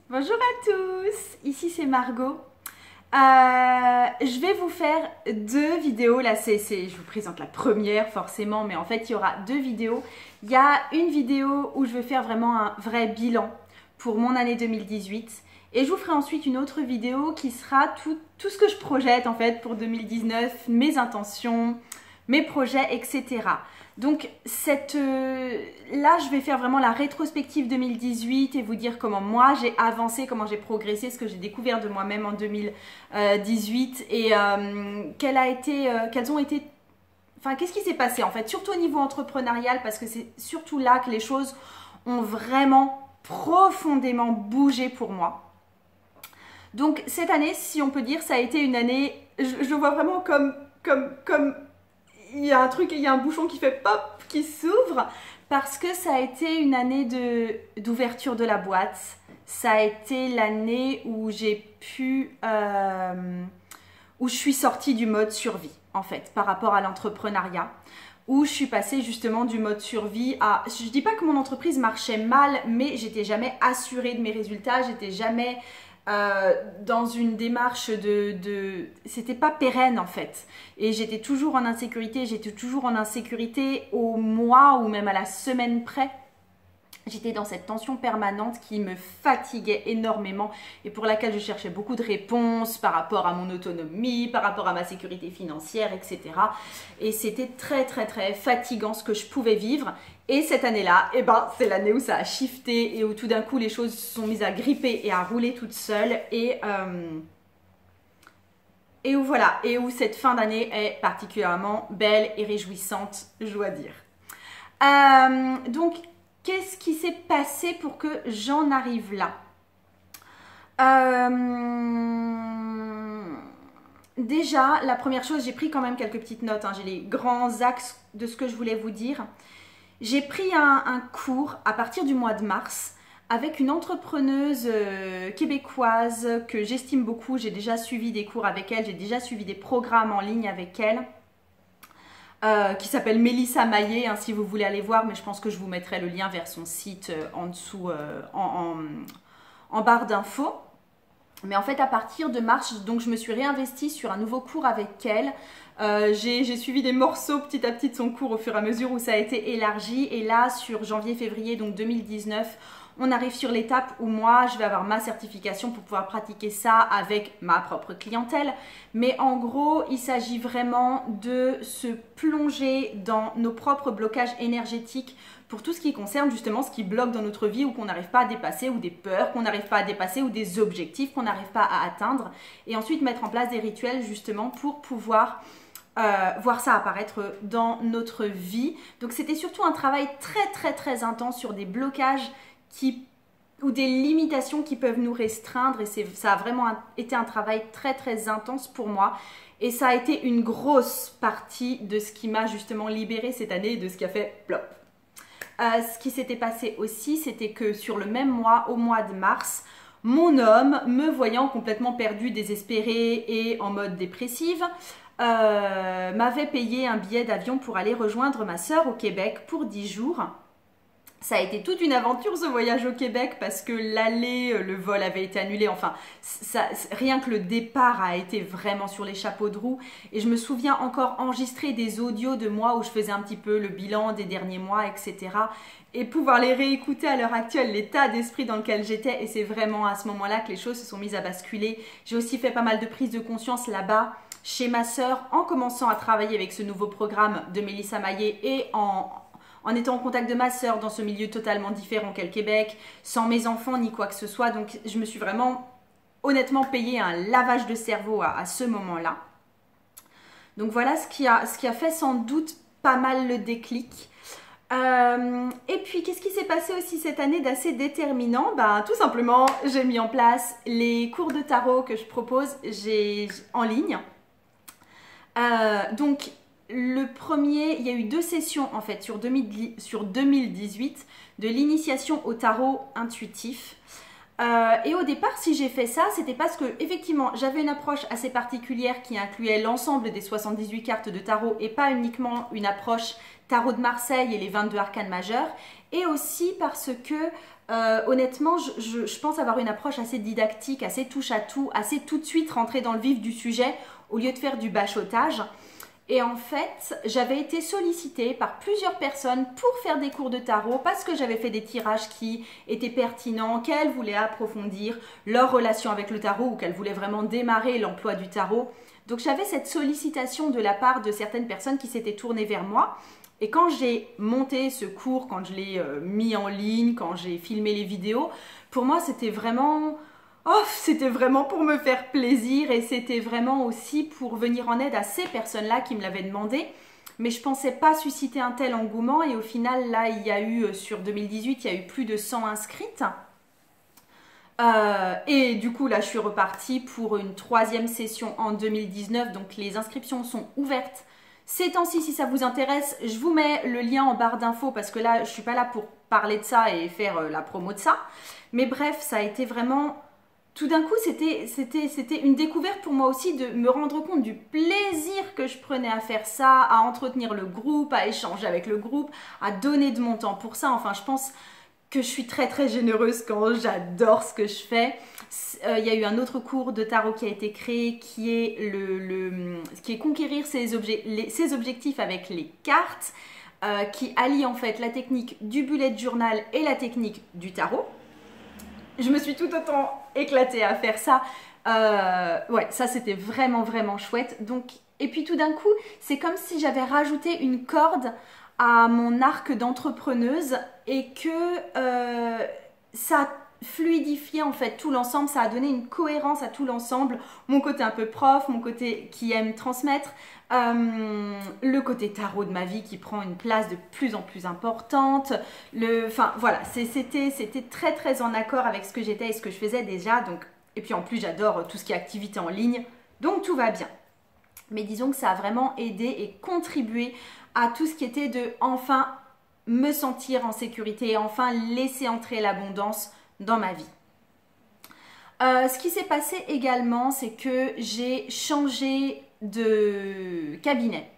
Bonjour à tous, ici c'est Margot. Je vais vous faire deux vidéos, là je vous présente la première forcément, mais en fait il y aura deux vidéos. Il y a une vidéo où je vais faire vraiment un vrai bilan pour mon année 2018 et je vous ferai ensuite une autre vidéo qui sera tout ce que je projette en fait pour 2019, mes intentions, mes projets, etc. Donc là, je vais faire vraiment la rétrospective 2018 et vous dire comment moi j'ai avancé, comment j'ai progressé, ce que j'ai découvert de moi-même en 2018 et quelles ont été, enfin qu'est-ce qui s'est passé en fait, surtout au niveau entrepreneurial parce que c'est surtout là que les choses ont vraiment profondément bougé pour moi. Donc cette année, si on peut dire, ça a été une année, je vois vraiment comme il y a un truc, il y a un bouchon qui fait pop, qui s'ouvre, parce que ça a été une année d'ouverture de la boîte. Ça a été l'année où où je suis sortie du mode survie, en fait, par rapport à l'entrepreneuriat, où je suis passée justement du mode survie à... Je dis pas que mon entreprise marchait mal, mais j'étais jamais assurée de mes résultats, j'étais jamais... dans une démarche c'était pas pérenne en fait, et j'étais toujours en insécurité au mois ou même à la semaine près. J'étais dans cette tension permanente qui me fatiguait énormément et pour laquelle je cherchais beaucoup de réponses par rapport à mon autonomie, par rapport à ma sécurité financière, etc. Et c'était très très très fatigant ce que je pouvais vivre. Et cette année-là, eh ben, c'est l'année où ça a shifté et où tout d'un coup les choses se sont mises à gripper et à rouler toutes seules. Et où voilà, et où cette fin d'année est particulièrement belle et réjouissante, je dois dire. Donc, qu'est-ce qui s'est passé pour que j'en arrive là? Déjà, la première chose, j'ai pris quand même quelques petites notes, hein, j'ai les grands axes de ce que je voulais vous dire. J'ai pris un cours à partir du mois de mars avec une entrepreneuse québécoise que j'estime beaucoup. J'ai déjà suivi des cours avec elle, j'ai déjà suivi des programmes en ligne avec elle. Qui s'appelle Mélissa Maillet, hein, si vous voulez aller voir, mais je pense que je vous mettrai le lien vers son site en dessous, en barre d'infos. Mais en fait, à partir de mars, donc je me suis réinvestie sur un nouveau cours avec elle. J'ai suivi des morceaux petit à petit de son cours au fur et à mesure où ça a été élargi. Et là, sur janvier-février, donc 2019, on arrive sur l'étape où moi, je vais avoir ma certification pour pouvoir pratiquer ça avec ma propre clientèle. Mais en gros, il s'agit vraiment de se plonger dans nos propres blocages énergétiques pour tout ce qui concerne justement ce qui bloque dans notre vie ou qu'on n'arrive pas à dépasser, ou des peurs qu'on n'arrive pas à dépasser, ou des objectifs qu'on n'arrive pas à atteindre. Et ensuite mettre en place des rituels justement pour pouvoir voir ça apparaître dans notre vie. Donc c'était surtout un travail très très très intense sur des blocages ou des limitations qui peuvent nous restreindre, et ça a vraiment été un travail très très intense pour moi, et ça a été une grosse partie de ce qui m'a justement libérée cette année et de ce qui a fait plop. Ce qui s'était passé aussi, c'était que sur le même mois, au mois de mars, mon homme, me voyant complètement perdu, désespéré et en mode dépressive, m'avait payé un billet d'avion pour aller rejoindre ma sœur au Québec pour 10 jours. Ça a été toute une aventure, ce voyage au Québec, parce que le vol avait été annulé. Enfin, rien que le départ a été vraiment sur les chapeaux de roue. Et je me souviens encore enregistrer des audios de moi où je faisais un petit peu le bilan des derniers mois, etc. Et pouvoir les réécouter à l'heure actuelle, l'état d'esprit dans lequel j'étais. Et c'est vraiment à ce moment-là que les choses se sont mises à basculer. J'ai aussi fait pas mal de prises de conscience là-bas, chez ma sœur, en commençant à travailler avec ce nouveau programme de Mélissa Maillet et en étant en contact de ma sœur dans ce milieu totalement différent qu'est le Québec, sans mes enfants ni quoi que ce soit. Donc je me suis vraiment honnêtement payé un lavage de cerveau à ce moment-là. Donc voilà ce qui a fait sans doute pas mal le déclic. Et puis qu'est-ce qui s'est passé aussi cette année d'assez déterminant? Tout simplement, j'ai mis en place les cours de tarot que je propose en ligne. Donc le premier, il y a eu 2 sessions en fait sur 2018 de l'initiation au tarot intuitif. Et au départ, si j'ai fait ça, c'était parce que effectivement, j'avais une approche assez particulière qui incluait l'ensemble des 78 cartes de tarot et pas uniquement une approche tarot de Marseille et les 22 arcanes majeurs. Et aussi parce que Honnêtement, je pense avoir une approche assez didactique, assez touche à tout, assez tout de suite rentrer dans le vif du sujet au lieu de faire du bachotage. Et en fait, j'avais été sollicitée par plusieurs personnes pour faire des cours de tarot parce que j'avais fait des tirages qui étaient pertinents, qu'elles voulaient approfondir leur relation avec le tarot ou qu'elles voulaient vraiment démarrer l'emploi du tarot. Donc j'avais cette sollicitation de la part de certaines personnes qui s'étaient tournées vers moi. Et quand j'ai monté ce cours, quand je l'ai mis en ligne, quand j'ai filmé les vidéos, pour moi c'était vraiment... Oh, c'était vraiment pour me faire plaisir et c'était vraiment aussi pour venir en aide à ces personnes-là qui me l'avaient demandé. Mais je ne pensais pas susciter un tel engouement et au final, là, il y a eu, sur 2018, il y a eu plus de 100 inscrites. Et du coup, là, je suis repartie pour une 3e session en 2019. Donc, les inscriptions sont ouvertes ces temps-ci. Si ça vous intéresse, je vous mets le lien en barre d'infos parce que là, je ne suis pas là pour parler de ça et faire la promo de ça. Mais bref, ça a été vraiment... Tout d'un coup, c'était une découverte pour moi aussi de me rendre compte du plaisir que je prenais à faire ça, à entretenir le groupe, à échanger avec le groupe, à donner de mon temps pour ça. Enfin, je pense que je suis très très généreuse quand j'adore ce que je fais. Il y a eu un autre cours de tarot qui a été créé qui est, qui est conquérir ses objectifs avec les cartes, qui allie en fait la technique du bullet journal et la technique du tarot. Je me suis tout autant éclatée à faire ça. Ouais, ça c'était vraiment vraiment chouette. Donc, et puis tout d'un coup, c'est comme si j'avais rajouté une corde à mon arc d'entrepreneuse et que ça fluidifiait en fait tout l'ensemble, ça a donné une cohérence à tout l'ensemble, mon côté un peu prof, mon côté qui aime transmettre, le côté tarot de ma vie qui prend une place de plus en plus importante, enfin voilà, c'était très très en accord avec ce que j'étais et ce que je faisais déjà, donc, et puis en plus j'adore tout ce qui est activité en ligne, donc tout va bien. Mais disons que ça a vraiment aidé et contribué à tout ce qui était de enfin me sentir en sécurité et enfin laisser entrer l'abondance dans ma vie. Ce qui s'est passé également, c'est que j'ai changé de cabinet.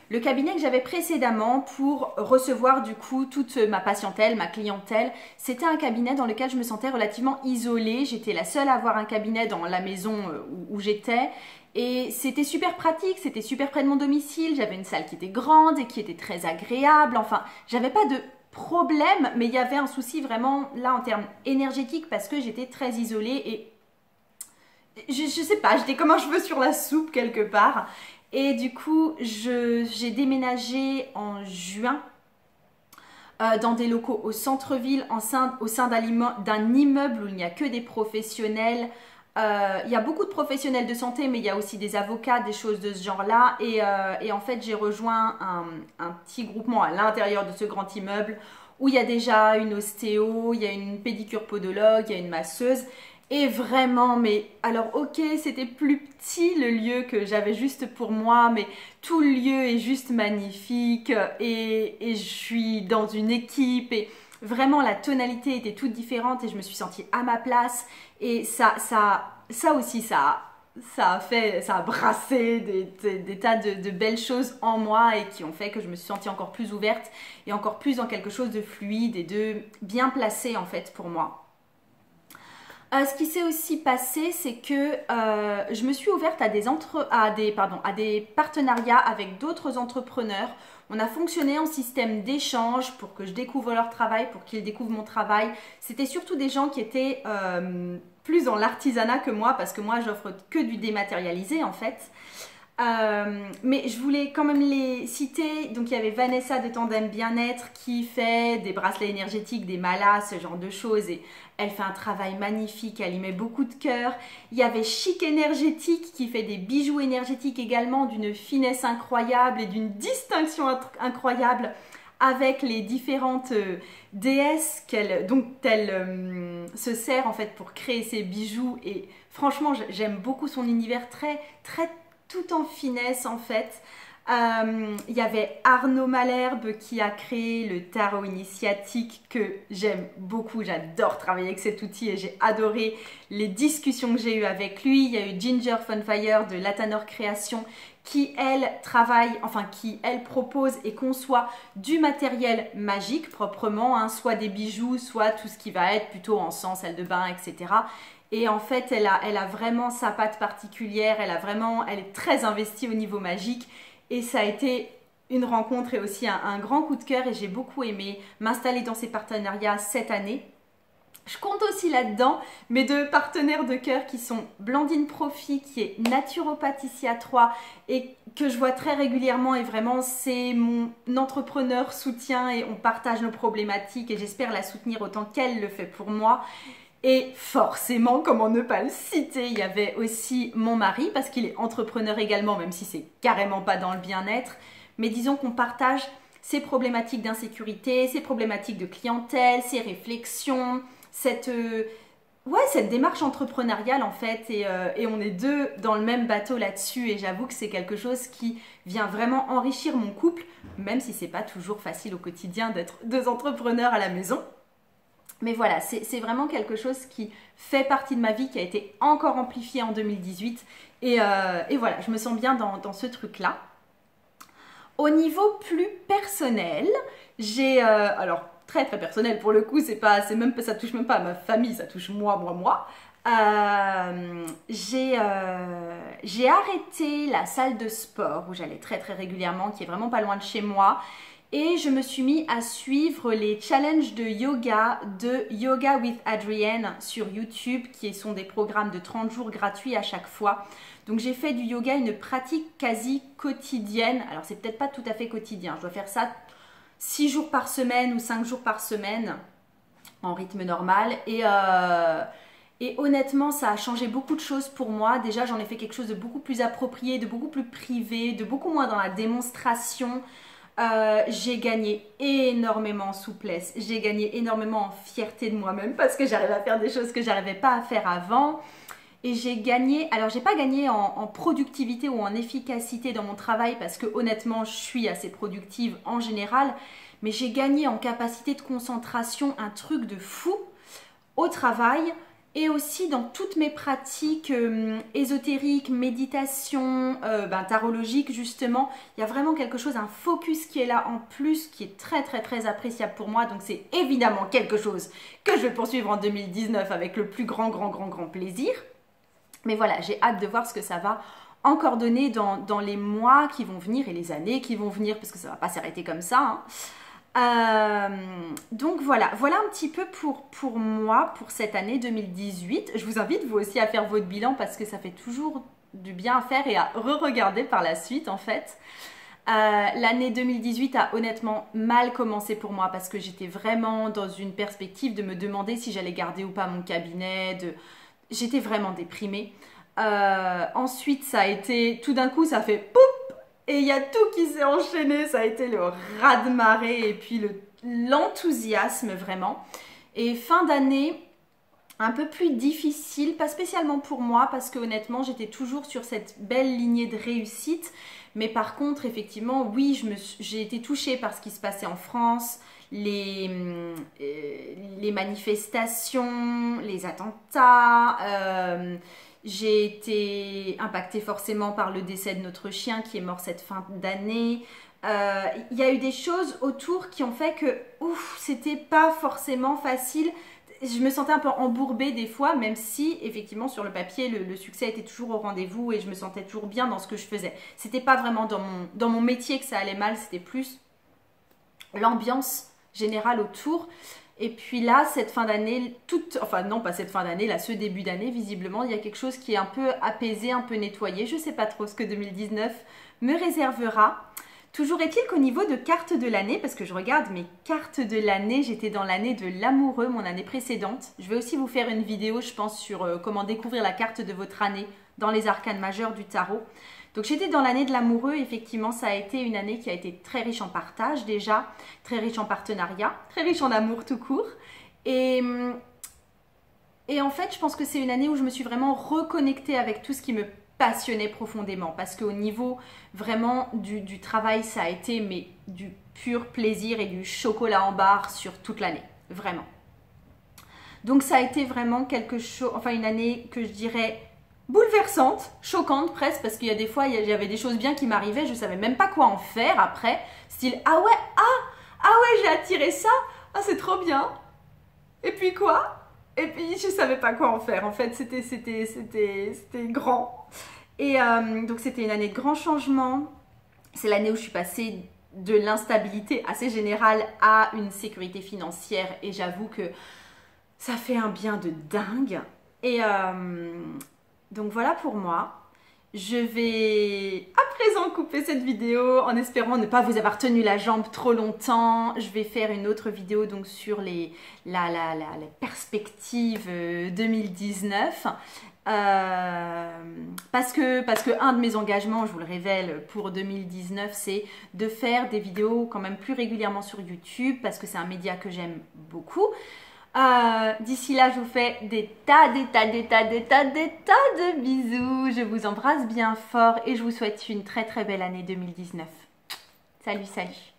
Le cabinet que j'avais précédemment pour recevoir du coup toute ma patientèle, ma clientèle, c'était un cabinet dans lequel je me sentais relativement isolée. J'étais la seule à avoir un cabinet dans la maison où j'étais. Et c'était super pratique, c'était super près de mon domicile. J'avais une salle qui était grande et qui était très agréable. Enfin, j'avais pas de problème, mais il y avait un souci vraiment là en termes énergétiques parce que j'étais très isolée et je sais pas, j'étais comme un cheveu sur la soupe quelque part. Et du coup, j'ai déménagé en juin dans des locaux au centre-ville, au sein d'un immeuble où il n'y a que des professionnels. Il y a beaucoup de professionnels de santé, mais il y a aussi des avocats, des choses de ce genre-là. Et en fait, j'ai rejoint un petit groupement à l'intérieur de ce grand immeuble où il y a déjà une ostéo, il y a une pédicure podologue, il y a une masseuse. Et vraiment, mais alors ok, c'était plus petit le lieu que j'avais juste pour moi, mais tout le lieu est juste magnifique et je suis dans une équipe et vraiment la tonalité était toute différente et je me suis sentie à ma place et ça aussi, ça a brassé des tas de belles choses en moi et qui ont fait que je me suis sentie encore plus ouverte et encore plus dans quelque chose de fluide et de bien placé en fait pour moi. Ce qui s'est aussi passé, c'est que je me suis ouverte à des partenariats avec d'autres entrepreneurs. On a fonctionné en système d'échange pour que je découvre leur travail, pour qu'ils découvrent mon travail. C'était surtout des gens qui étaient plus dans l'artisanat que moi, parce que moi, j'offre que du dématérialisé en fait. Mais je voulais quand même les citer. Donc il y avait Vanessa de Tandem Bien-être qui fait des bracelets énergétiques, des malas, ce genre de choses et elle fait un travail magnifique, elle y met beaucoup de cœur. Il y avait Chic Énergétique qui fait des bijoux énergétiques également d'une finesse incroyable et d'une distinction incroyable avec les différentes déesses dont elle se sert en fait pour créer ses bijoux et franchement j'aime beaucoup son univers très tout en finesse en fait. Il y avait Arnaud Malherbe qui a créé le tarot initiatique que j'aime beaucoup. J'adore travailler avec cet outil et j'ai adoré les discussions que j'ai eues avec lui. Il y a eu Ginger Funfire de Latanor Création qui, elle, travaille, enfin qui, elle, propose et conçoit du matériel magique proprement, hein, soit des bijoux, soit tout ce qui va être plutôt encens, salle de bain, etc. Et en fait, elle a vraiment sa patte particulière, elle est très investie au niveau magique. Et ça a été une rencontre et aussi un grand coup de cœur et j'ai beaucoup aimé m'installer dans ces partenariats cette année. Je compte aussi là-dedans mes deux partenaires de cœur qui sont Blandine Profi, qui est naturopathicia 3 et que je vois très régulièrement et vraiment c'est mon entrepreneur soutien et on partage nos problématiques et j'espère la soutenir autant qu'elle le fait pour moi. Et forcément, comment ne pas le citer, il y avait aussi mon mari, parce qu'il est entrepreneur également, même si c'est carrément pas dans le bien-être. Mais disons qu'on partage ses problématiques d'insécurité, ses problématiques de clientèle, ses réflexions, cette démarche entrepreneuriale en fait. Et on est deux dans le même bateau là-dessus. Et j'avoue que c'est quelque chose qui vient vraiment enrichir mon couple, même si c'est pas toujours facile au quotidien d'être deux entrepreneurs à la maison. Mais voilà, c'est vraiment quelque chose qui fait partie de ma vie, qui a été encore amplifié en 2018. Et voilà, je me sens bien dans ce truc-là. Au niveau plus personnel, j'ai... alors, très très personnel pour le coup, ça touche même pas à ma famille, ça touche moi. J'ai arrêté la salle de sport où j'allais très très régulièrement, qui est vraiment pas loin de chez moi. Et je me suis mis à suivre les challenges de Yoga with Adrienne sur YouTube, qui sont des programmes de 30 jours gratuits à chaque fois. Donc j'ai fait du yoga une pratique quasi quotidienne. Alors c'est peut-être pas tout à fait quotidien, je dois faire ça 6 jours par semaine ou 5 jours par semaine en rythme normal. Et honnêtement, ça a changé beaucoup de choses pour moi. Déjà, j'en ai fait quelque chose de beaucoup plus approprié, de beaucoup plus privé, de beaucoup moins dans la démonstration. J'ai gagné énormément en souplesse, j'ai gagné énormément en fierté de moi-même parce que j'arrive à faire des choses que j'arrivais pas à faire avant. Et j'ai gagné, alors j'ai pas gagné en productivité ou en efficacité dans mon travail parce que honnêtement je suis assez productive en général, mais j'ai gagné en capacité de concentration un truc de fou au travail. Et aussi dans toutes mes pratiques ésotériques, méditation, tarologique justement, il y a vraiment quelque chose, un focus qui est là en plus, qui est très très très appréciable pour moi. Donc c'est évidemment quelque chose que je vais poursuivre en 2019 avec le plus grand plaisir. Mais voilà, j'ai hâte de voir ce que ça va encore donner dans les mois qui vont venir et les années qui vont venir, parce que ça ne va pas s'arrêter comme ça, hein. Donc voilà un petit peu pour moi pour cette année 2018. Je vous invite vous aussi à faire votre bilan parce que ça fait toujours du bien à faire et à re-regarder par la suite en fait. L'année 2018 a honnêtement mal commencé pour moi parce que j'étais vraiment dans une perspective de me demander si j'allais garder ou pas mon cabinet. J'étais vraiment déprimée. Ensuite ça a été, tout d'un coup ça fait poup. Et il y a tout qui s'est enchaîné, ça a été le raz-de-marée et puis l'enthousiasme vraiment. Et fin d'année, un peu plus difficile, pas spécialement pour moi parce que honnêtement j'étais toujours sur cette belle lignée de réussite. Mais par contre effectivement oui, j'ai été touchée par ce qui se passait en France, les manifestations, les attentats. J'ai été impactée forcément par le décès de notre chien qui est mort cette fin d'année. Il y a eu des choses autour qui ont fait que c'était pas forcément facile. Je me sentais un peu embourbée des fois, même si effectivement sur le papier le succès était toujours au rendez-vous et je me sentais toujours bien dans ce que je faisais. C'était pas vraiment dans mon métier que ça allait mal, c'était plus l'ambiance générale autour. Et puis là, cette fin d'année, enfin non pas cette fin d'année, là ce début d'année, visiblement, il y a quelque chose qui est un peu apaisé, un peu nettoyé. Je ne sais pas trop ce que 2019 me réservera. Toujours est-il qu'au niveau de cartes de l'année, parce que je regarde mes cartes de l'année, j'étais dans l'année de l'amoureux, mon année précédente. Je vais aussi vous faire une vidéo, je pense, sur comment découvrir la carte de votre année dans les arcanes majeurs du tarot. Donc j'étais dans l'année de l'amoureux, effectivement ça a été une année qui a été très riche en partage déjà, très riche en partenariat, très riche en amour tout court. Et en fait je pense que c'est une année où je me suis vraiment reconnectée avec tout ce qui me passionnait profondément parce qu'au niveau vraiment du travail, ça a été mais du pur plaisir et du chocolat en barre sur toute l'année, vraiment. Donc ça a été vraiment quelque chose, enfin une année que je dirais bouleversante, choquante presque, parce qu'il y a des fois, il y avait des choses bien qui m'arrivaient, je ne savais même pas quoi en faire après, style ah ouais, j'ai attiré ça, ah c'est trop bien, et puis quoi? Et puis je ne savais pas quoi en faire, en fait c'était grand. Et donc c'était une année de grands changements, c'est l'année où je suis passée de l'instabilité assez générale à une sécurité financière, et j'avoue que ça fait un bien de dingue. Et donc voilà pour moi. Je vais à présent couper cette vidéo en espérant ne pas vous avoir tenu la jambe trop longtemps. Je vais faire une autre vidéo donc sur les perspectives 2019. Parce que un de mes engagements, je vous le révèle, pour 2019, c'est de faire des vidéos quand même plus régulièrement sur YouTube parce que c'est un média que j'aime beaucoup. D'ici là, je vous fais des tas de bisous. Je vous embrasse bien fort et je vous souhaite une très très belle année 2019. Salut, salut.